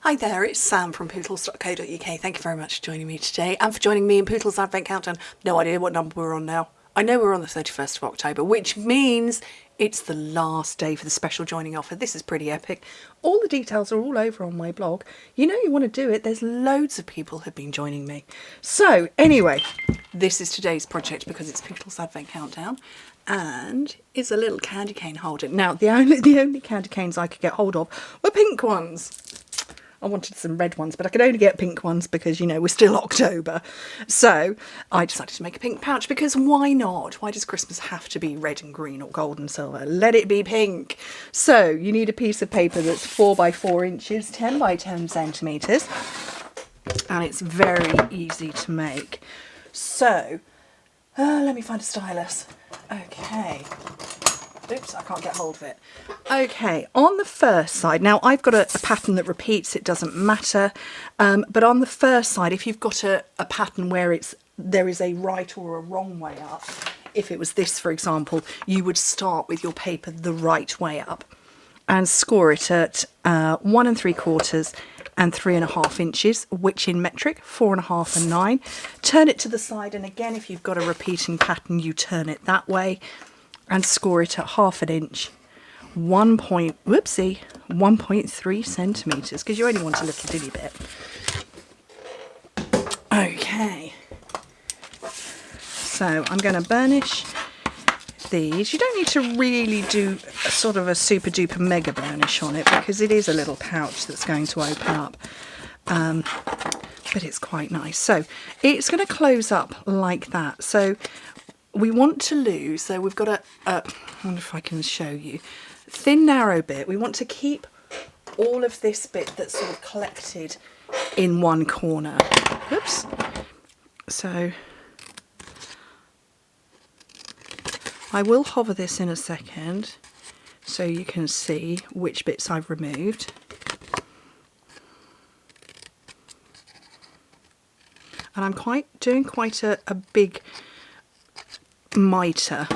Hi there, it's Sam from Pootles.co.uk. Thank you very much for joining me today and for joining me in Pootles Advent Countdown. No idea what number we're on now. I know we're on the 31st of October, which means it's the last day for the special joining offer. This is pretty epic. All the details are all over on my blog. You know you want to do it. There's loads of people who've been joining me. So anyway, this is today's project because it's Pootles Advent Countdown. And it's a little candy cane holder. Now, the only candy canes I could get hold of were pink ones. I wanted some red ones, but I could only get pink ones because, you know, we're still October. So I decided to make a pink pouch because why not? Why does Christmas have to be red and green or gold and silver? Let it be pink. So you need a piece of paper that's 4 by 4 inches, 10 by 10 centimetres. And it's very easy to make. So let me find a stylus. Okay. Oops, I can't get hold of it. Okay, on the first side, now I've got a pattern that repeats, it doesn't matter, but on the first side, if you've got a pattern where there is a right or a wrong way up, if it was this, for example, you would start with your paper the right way up and score it at 1 3/4 and 3.5 inches, which in metric, 4.5 and 9. Turn it to the side, and again, if you've got a repeating pattern, you turn it that way. And score it at 1/2 inch, 1.3 centimetres, because you only want a little bitty bit. Okay, so I'm going to burnish these. You don't need to really do a sort of a super duper mega burnish on it because it is a little pouch that's going to open up. But it's quite nice. So it's going to close up like that. So we want to lose, so we've got I wonder if I can show you, thin narrow bit. We want to keep all of this bit that's sort of collected in one corner. Oops. So I will hover this in a second so you can see which bits I've removed. And I'm doing quite a big mitre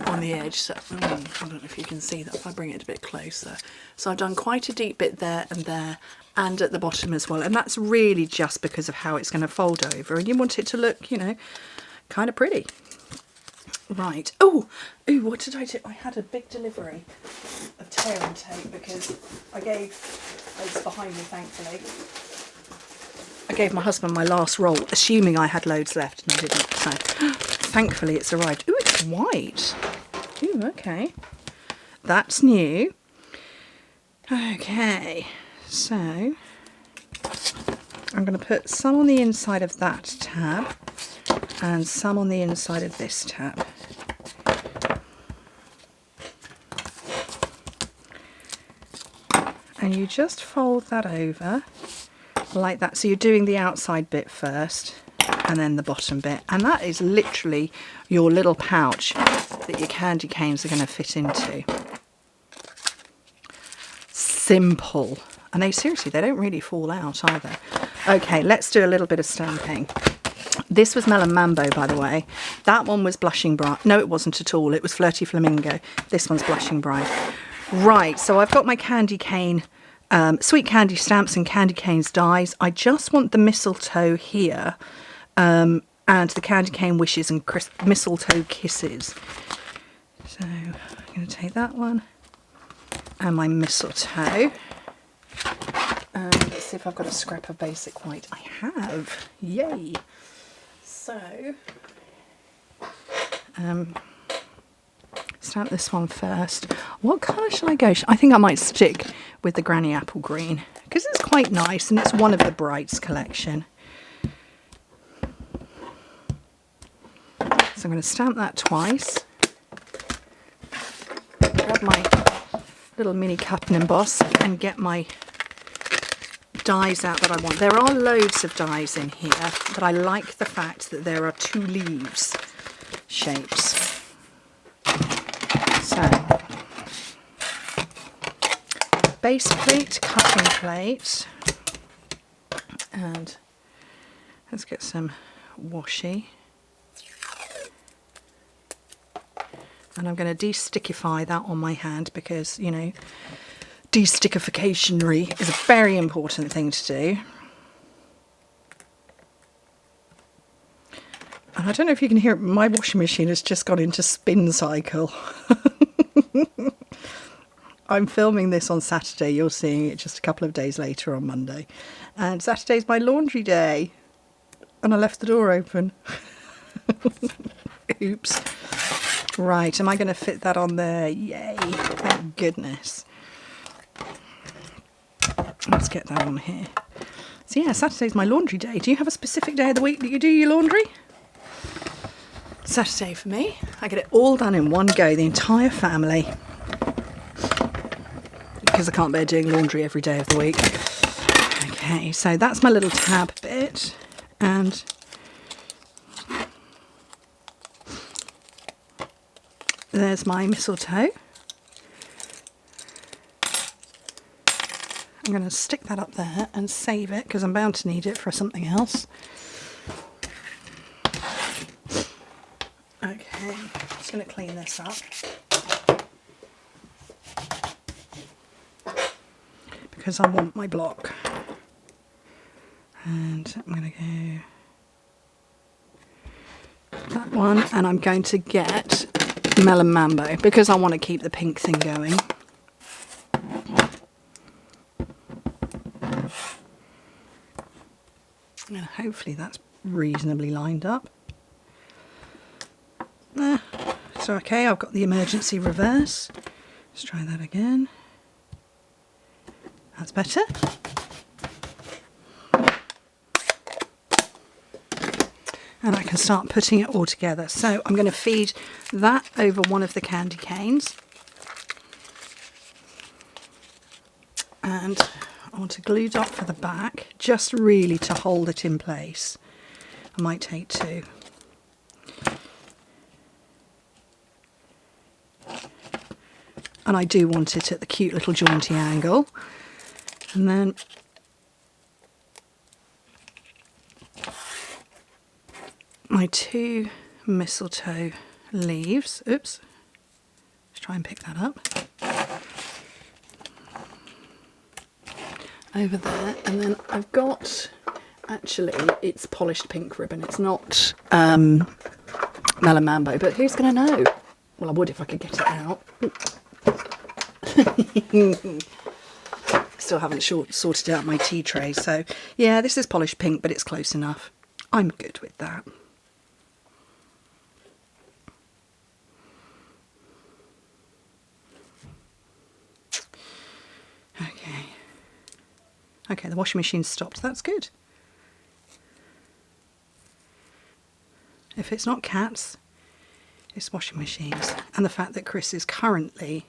on the edge, so I don't know if you can see that if I bring it a bit closer. So I've done quite a deep bit there and at the bottom as well, and that's really just because of how it's going to fold over, and you want it to look, you know, kind of pretty. Right. Oh, what did I do? I had a big delivery of tearing tape because it's behind me, thankfully. I gave my husband my last roll, assuming I had loads left, and I didn't. So thankfully it's arrived. Ooh, it's white. Ooh, okay. That's new. Okay, so I'm going to put some on the inside of that tab and some on the inside of this tab. And you just fold that over like that. So you're doing the outside bit first and then the bottom bit, and that is literally your little pouch that your candy canes are going to fit into. Simple. And they don't really fall out either. Okay, let's do a little bit of stamping. This was Melon Mambo, by the way. That one was Blushing Bride. No, it wasn't at all. It was Flirty Flamingo. This one's Blushing Bride. Right, so I've got my candy cane, sweet candy stamps and candy canes dies. I just want the mistletoe here. And the candy cane wishes and mistletoe kisses. So I'm going to take that one and my mistletoe. Let's see if I've got a scrap of basic white. I have. Yay! So stamp this one first. What colour shall I go? I think I might stick with the Granny Apple Green because it's quite nice and it's one of the Brights collection. So I'm going to stamp that twice. Grab my little mini cut and emboss and get my dies out that I want. There are loads of dies in here, but I like the fact that there are 2 leaves shapes. So, base plate, cutting plate, and let's get some washi. And I'm going to de-stickify that on my hand because, you know, de-stickification is a very important thing to do. And I don't know if you can hear it, my washing machine has just gone into spin cycle. I'm filming this on Saturday. You're seeing it just a couple of days later on Monday. And Saturday's my laundry day. And I left the door open. Oops. Right, am I going to fit that on there? Yay. Thank goodness. Let's get that on here. So yeah, Saturday's my laundry day. Do you have a specific day of the week that you do your laundry? Saturday for me. I get it all done in one go, the entire family. Because I can't bear doing laundry every day of the week. Okay, so that's my little tab bit. And there's my mistletoe. I'm going to stick that up there and save it because I'm bound to need it for something else. Okay, just going to clean this up. Because I want my block. And I'm going to go that one, and I'm going to get Melon Mambo because I want to keep the pink thing going. And hopefully that's reasonably lined up. So okay, I've got the emergency reverse. Let's try that again. That's better. And I can start putting it all together. So I'm going to feed that over one of the candy canes. And I want a glue dot for the back, just really to hold it in place. I might take two. And I do want it at the cute little jaunty angle. And then my two mistletoe leaves. Oops. Let's try and pick that up. Over there. And then I've got, actually, it's polished pink ribbon. It's not Melon Mambo, but who's going to know? Well, I would if I could get it out. Still haven't sorted out my tea tray. So, yeah, this is polished pink, but it's close enough. I'm good with that. Okay, the washing machine's stopped. That's good. If it's not cats, it's washing machines. And the fact that Chris is currently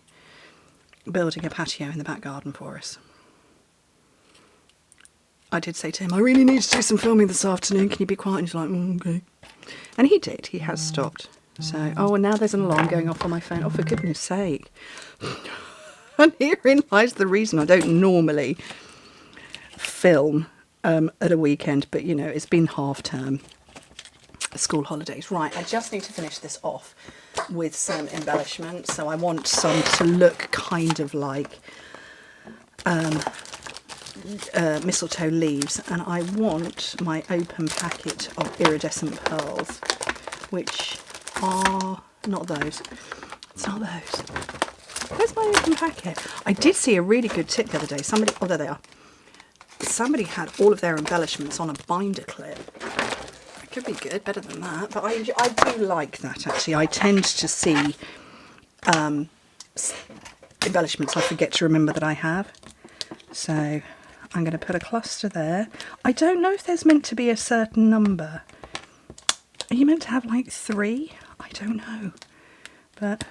building a patio in the back garden for us. I did say to him, I really need to do some filming this afternoon. Can you be quiet? And he's like, okay. And he did. He has stopped. So, oh, and now there's an alarm going off on my phone. Oh, for goodness sake. And herein lies the reason I don't normally film at a weekend, but you know, it's been half term, school holidays. Right, I just need to finish this off with some embellishments. So I want some to look kind of like mistletoe leaves, and I want my open packet of iridescent pearls, which are not those. It's not those. Where's my open packet? I did see a really good tip the other day. Somebody, oh, there they are. Somebody had all of their embellishments on a binder clip. It could be good, better than that, but I do like that actually. I tend to see embellishments I forget to remember that I have. So I'm going to put a cluster there. I don't know if there's meant to be a certain number. Are you meant to have like 3? I don't know. But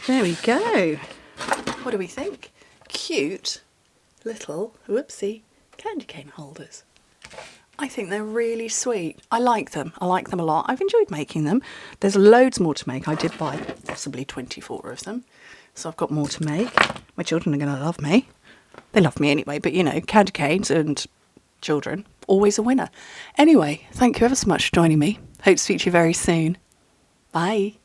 there we go. What do we think? Cute little, whoopsie, candy cane holders. I think they're really sweet. I like them. I like them a lot. I've enjoyed making them. There's loads more to make. I did buy possibly 24 of them. So I've got more to make. My children are going to love me. They love me anyway, but you know, candy canes and children, always a winner. Anyway, thank you ever so much for joining me. Hope to speak to you very soon. Bye.